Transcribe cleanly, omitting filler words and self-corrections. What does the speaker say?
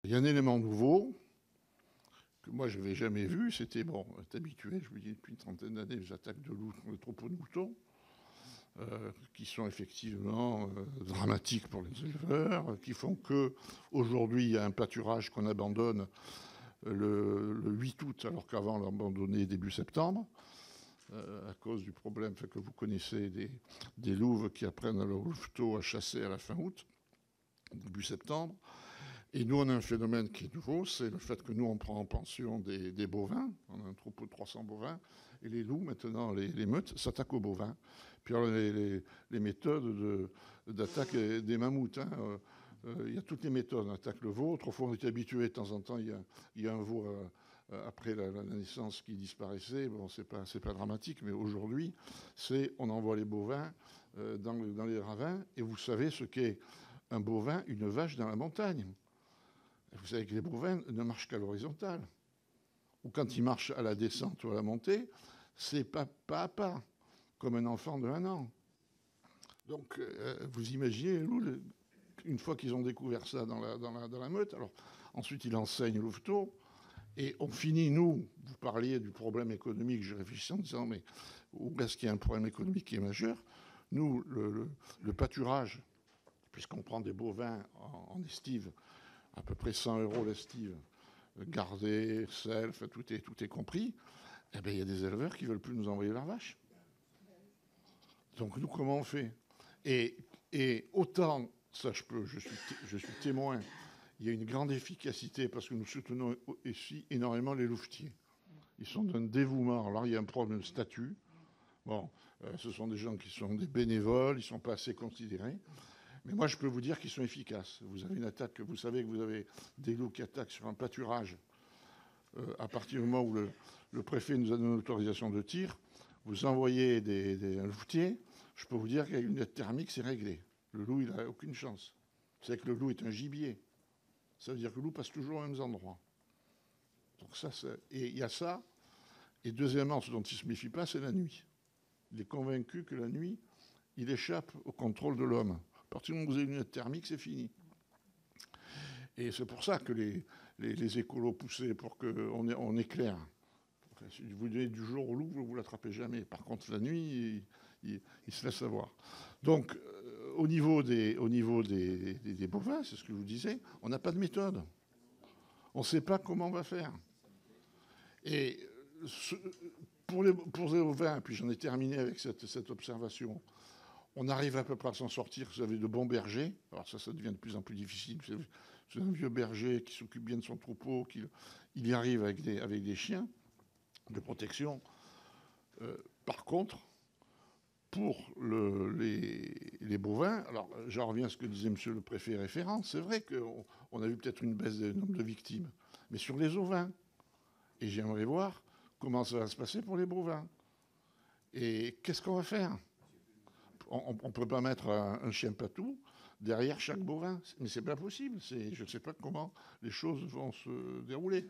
Il y a un élément nouveau que moi je n'avais jamais vu, c'était, bon, on est habitué, je vous dis, depuis une trentaine d'années, les attaques de loups, les troupeaux de moutons, qui sont effectivement dramatiques pour les éleveurs, qui font qu'aujourd'hui, il y a un pâturage qu'on abandonne le 8 août, alors qu'avant on l'abandonnait début septembre, à cause du problème que vous connaissez des louves qui apprennent à leur louveteau à chasser à la fin août, début septembre. Et nous, on a un phénomène qui est nouveau, c'est le fait que nous, on prend en pension des bovins. On a un troupeau de 300 bovins. Et les loups, maintenant, les meutes, s'attaquent aux bovins. Puis alors, les méthodes d'attaque des mammouths. Il y a toutes les méthodes. On attaque le veau. Autrefois, on était habitué, de temps en temps, il y a un veau après la naissance qui disparaissait. Bon, c'est pas dramatique, mais aujourd'hui, on envoie les bovins dans les ravins. Et vous savez ce qu'est un bovin, une vache dans la montagne. Vous savez que les bovins ne marchent qu'à l'horizontale. Ou quand ils marchent à la descente ou à la montée, c'est pas à pas, comme un enfant de 1 an. Donc, vous imaginez, une fois qu'ils ont découvert ça dans la meute, alors ensuite ils enseignent le louveteau, et on finit, nous, vous parliez du problème économique, je réfléchissais en disant, mais où est-ce qu'il y a un problème économique qui est majeur? Nous, le pâturage, puisqu'on prend des bovins en estive, à peu près 100 € l'estive, gardé, self, tout est compris, eh bien, il y a des éleveurs qui ne veulent plus nous envoyer leurs vaches. Donc nous, comment on fait? Et autant, ça je suis témoin, il y a une grande efficacité parce que nous soutenons ici énormément les louvetiers. Ils sont d'un dévouement. Alors il y a un problème de statut. Bon, ce sont des gens qui sont des bénévoles, ils ne sont pas assez considérés. Mais moi, je peux vous dire qu'ils sont efficaces. Vous avez une attaque, vous savez que vous avez des loups qui attaquent sur un pâturage. À partir du moment où le préfet nous a donné l'autorisation de tir, vous envoyez un louvetier, je peux vous dire qu'avec une aide thermique, c'est réglé. Le loup, il n'a aucune chance. C'est que le loup est un gibier. Ça veut dire que le loup passe toujours aux mêmes endroits. Donc ça, et il y a ça. Et deuxièmement, ce dont il ne se méfie pas, c'est la nuit. Il est convaincu que la nuit, il échappe au contrôle de l'homme. À partir du moment où vous avez une aide thermique, c'est fini. Et c'est pour ça que les écolos poussaient pour qu'on éclaire. Enfin, si vous donnez du jour au loup, vous ne l'attrapez jamais. Par contre, la nuit, il se laisse avoir. Donc, au niveau des bovins, c'est ce que je vous disais, on n'a pas de méthode. On ne sait pas comment on va faire. Et pour les bovins, puis j'en ai terminé avec cette observation, on arrive à peu près à s'en sortir. Vous avez de bons bergers. Alors ça devient de plus en plus difficile. C'est un vieux berger qui s'occupe bien de son troupeau, il y arrive avec des chiens de protection. Par contre, pour les bovins, alors j'en reviens à ce que disait monsieur le préfet référent, c'est vrai qu'on a vu peut-être une baisse du nombre de victimes, mais sur les ovins. Et j'aimerais voir comment ça va se passer pour les bovins. Et qu'est-ce qu'on va faire? On ne peut pas mettre un chien patou derrière chaque bovin, mais c'est pas possible. Je ne sais pas comment les choses vont se dérouler.